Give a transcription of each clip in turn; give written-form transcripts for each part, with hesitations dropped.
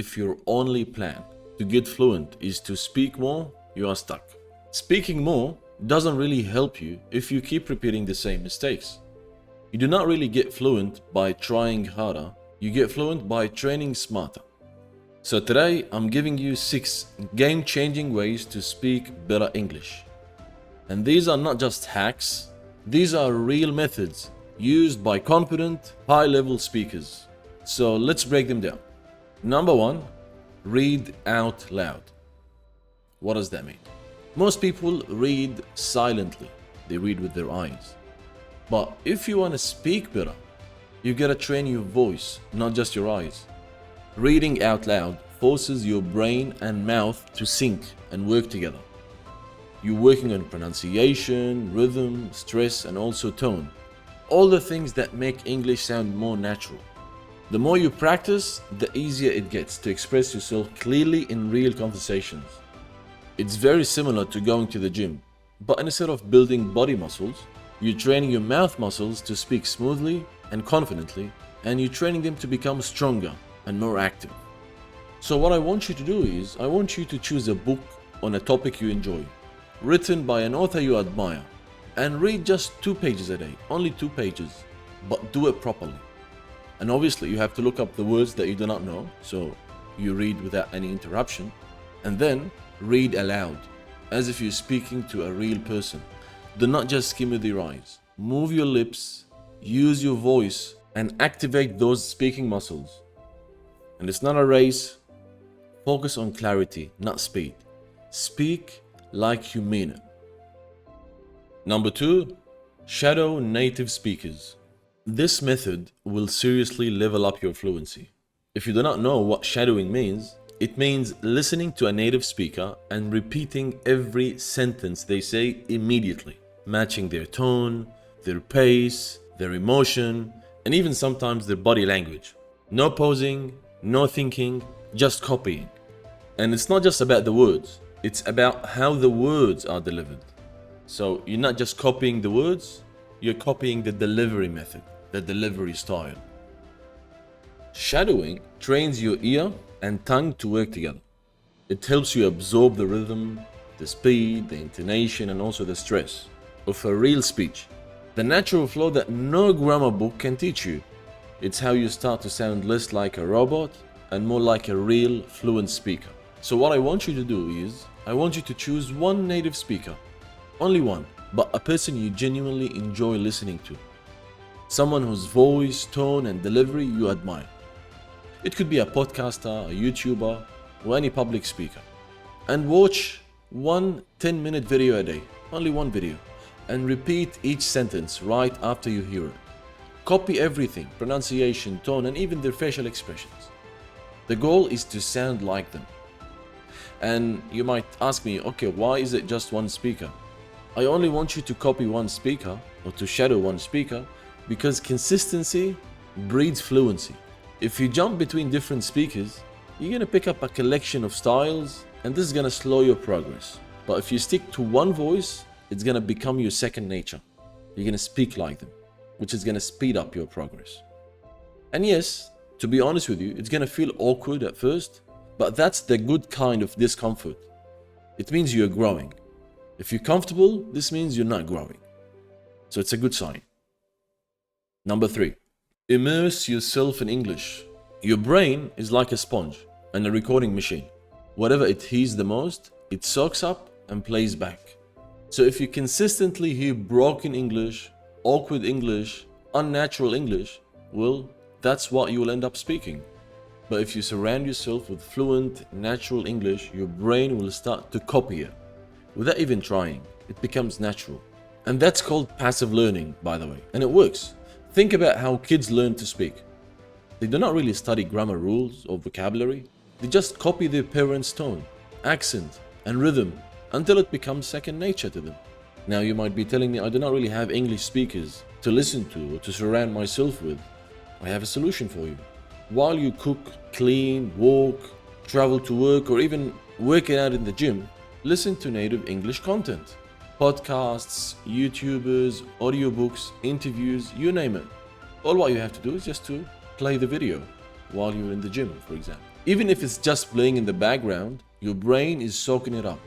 if your only plan to get fluent is to speak more, you are stuck. Speaking more doesn't really help you if you keep repeating the same mistakes. You do not really get fluent by trying harder, you get fluent by training smarter. So today I'm giving you 6 game-changing ways to speak better English. And these are not just hacks, these are real methods used by confident, high-level speakers. So let's break them down. Number 1, read out loud. What does that mean? Most people read silently, they read with their eyes. But if you want to speak better, you gotta train your voice, not just your eyes. Reading out loud forces your brain and mouth to sync and work together. You're working on pronunciation, rhythm, stress, and also tone. All the things that make English sound more natural. The more you practice, the easier it gets to express yourself clearly in real conversations. It's very similar to going to the gym, but instead of building body muscles, you're training your mouth muscles to speak smoothly and confidently, and you're training them to become stronger and more active. So what I want you to do is, I want you to choose a book on a topic you enjoy, written by an author you admire, and read just 2 pages a day, only 2 pages, but do it properly. And obviously you have to look up the words that you do not know, so you read without any interruption, and then read aloud, as if you're speaking to a real person. Do not just skim with your eyes. Move your lips, use your voice, and activate those speaking muscles. And it's not a race. Focus on clarity, not speed. Speak like you mean it. Number 2, shadow native speakers. This method will seriously level up your fluency. If you do not know what shadowing means, it means listening to a native speaker and repeating every sentence they say immediately, matching their tone, their pace, their emotion, and even sometimes their body language. No posing, no thinking, just copying. And it's not just about the words, it's about how the words are delivered. So you're not just copying the words, you're copying the delivery method, the delivery style. Shadowing trains your ear and tongue to work together. It helps you absorb the rhythm, the speed, the intonation, and also the stress of a real speech. The natural flow that no grammar book can teach you. It's how you start to sound less like a robot and more like a real fluent speaker. So what I want you to do is, I want you to choose one native speaker, only one, but a person you genuinely enjoy listening to. Someone whose voice, tone, and delivery you admire. It could be a podcaster, a YouTuber, or any public speaker. And watch one 10-minute video a day, only one video, and repeat each sentence right after you hear it. Copy everything, pronunciation, tone, and even their facial expressions. The goal is to sound like them. And you might ask me, okay, why is it just one speaker? I only want you to copy one speaker or to shadow one speaker because consistency breeds fluency. If you jump between different speakers, you're going to pick up a collection of styles and this is going to slow your progress. But if you stick to one voice, it's going to become your second nature. You're going to speak like them, which is going to speed up your progress. And yes, to be honest with you, it's going to feel awkward at first, but that's the good kind of discomfort. It means you're growing. If you're comfortable, this means you're not growing. So it's a good sign. Number 3, immerse yourself in English. Your brain is like a sponge and a recording machine. Whatever it hears the most, it soaks up and plays back. So if you consistently hear broken English, awkward English, unnatural English, well, that's what you will end up speaking. But if you surround yourself with fluent, natural English, your brain will start to copy it. Without even trying, it becomes natural. And that's called passive learning, by the way, and it works. Think about how kids learn to speak. They do not really study grammar rules or vocabulary. They just copy their parents' tone, accent, and rhythm until it becomes second nature to them. Now you might be telling me I do not really have English speakers to listen to or to surround myself with. I have a solution for you. While you cook, clean, walk, travel to work, or even working out in the gym, listen to native English content. Podcasts, YouTubers, audiobooks, interviews, you name it. All what you have to do is just to play the video while you're in the gym, for example. Even if it's just playing in the background, your brain is soaking it up.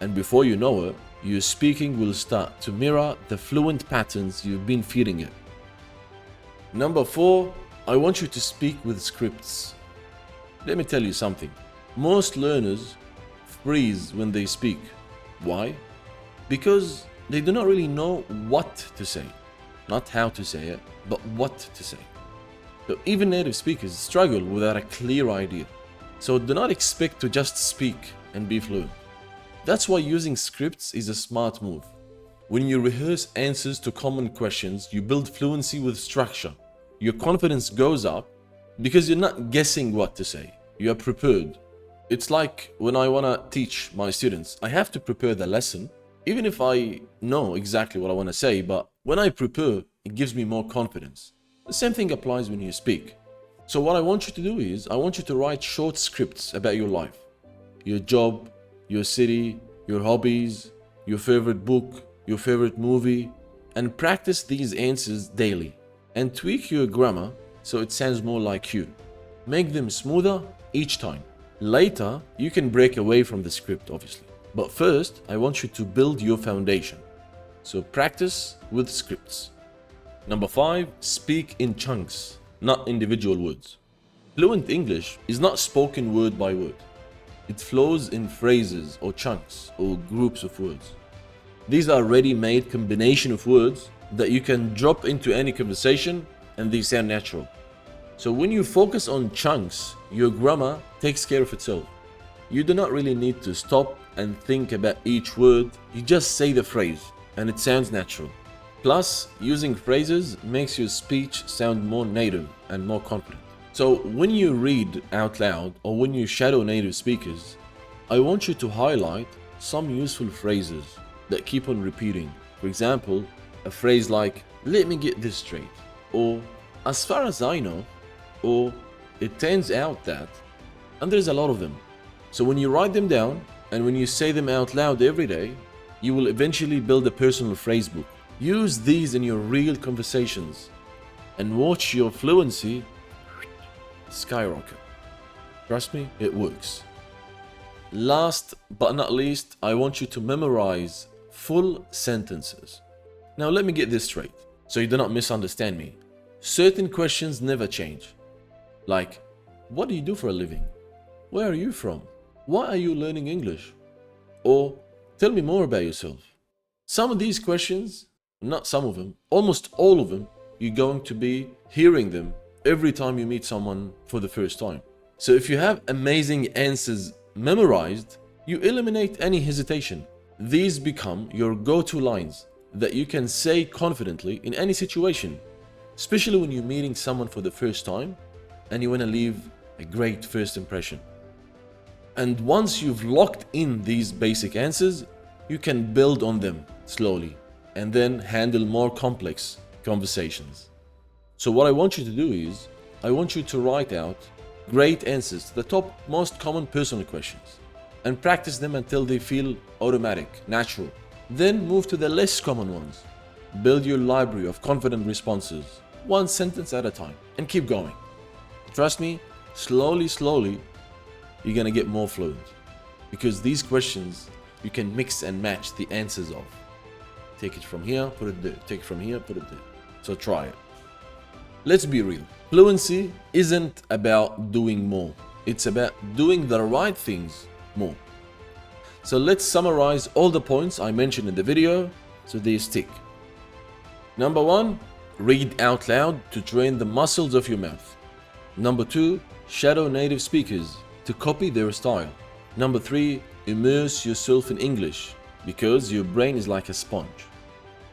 And before you know it, your speaking will start to mirror the fluent patterns you've been feeding it. Number 4, I want you to speak with scripts. Let me tell you something. Most learners freeze when they speak. Why? Because they do not really know what to say. Not how to say it, but what to say. So even native speakers struggle without a clear idea. So do not expect to just speak and be fluent. That's why using scripts is a smart move. When you rehearse answers to common questions, you build fluency with structure. Your confidence goes up because you're not guessing what to say. You are prepared. It's like when I want to teach my students, I have to prepare the lesson, even if I know exactly what I want to say, but when I prepare, it gives me more confidence. The same thing applies when you speak. So what I want you to do is, I want you to write short scripts about your life, your job, your city, your hobbies, your favorite book, your favorite movie, and practice these answers daily. And tweak your grammar so it sounds more like you. Make them smoother each time. Later, you can break away from the script, obviously. But first, I want you to build your foundation. So practice with scripts. Number 5, speak in chunks, not individual words. Fluent English is not spoken word by word. It flows in phrases or chunks or groups of words. These are ready-made combination of words that you can drop into any conversation and they sound natural. So when you focus on chunks, your grammar takes care of itself. You do not really need to stop and think about each word. You just say the phrase and it sounds natural. Plus, using phrases makes your speech sound more native and more confident. So when you read out loud or when you shadow native speakers, I want you to highlight some useful phrases that keep on repeating. For example, a phrase like, "Let me get this straight," or "As far as I know," or "It turns out that," and there's a lot of them. So when you write them down and when you say them out loud every day, you will eventually build a personal phrase book. Use these in your real conversations and watch your fluency skyrocket. Trust me, it works. Last but not least, I want you to memorize full sentences. Now let me get this straight so you do not misunderstand me. Certain questions never change. Like, what do you do for a living? Where are you from? Why are you learning English? Or, tell me more about yourself. Some of these questions, not some of them, almost all of them, you're going to be hearing them every time you meet someone for the first time. So if you have amazing answers memorized, you eliminate any hesitation. These become your go-to lines that you can say confidently in any situation, especially when you're meeting someone for the first time and you want to leave a great first impression. And once you've locked in these basic answers, you can build on them slowly and then handle more complex conversations. So what I want you to do is, I want you to write out great answers to the top most common personal questions and practice them until they feel automatic, natural. Then move to the less common ones. Build your library of confident responses, one sentence at a time, and keep going. Trust me, slowly, you're gonna get more fluent. Because these questions, you can mix and match the answers of. Take it from here, put it there. Take it from here, put it there. So try it. Let's be real. Fluency isn't about doing more. It's about doing the right things more. So let's summarize all the points I mentioned in the video so they stick. Number 1, read out loud to train the muscles of your mouth. Number 2, shadow native speakers to copy their style. Number 3, immerse yourself in English because your brain is like a sponge.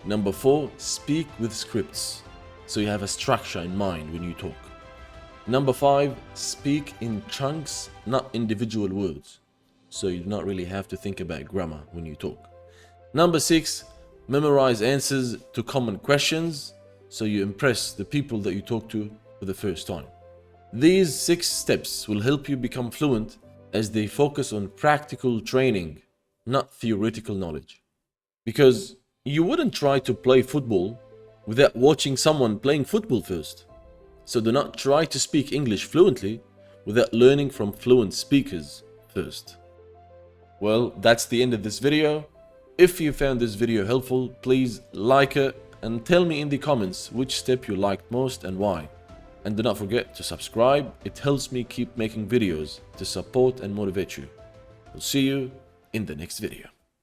Number 4, speak with scripts so you have a structure in mind when you talk. Number 5, speak in chunks, not individual words, so you do not really have to think about grammar when you talk. Number 6, memorize answers to common questions so you impress the people that you talk to for the first time. These 6 steps will help you become fluent as they focus on practical training, not theoretical knowledge. Because you wouldn't try to play football without watching someone playing football first. So do not try to speak English fluently without learning from fluent speakers first. Well, that's the end of this video. If you found this video helpful, please like it and tell me in the comments which step you liked most and why. And do not forget to subscribe, it helps me keep making videos to support and motivate you. I'll see you in the next video.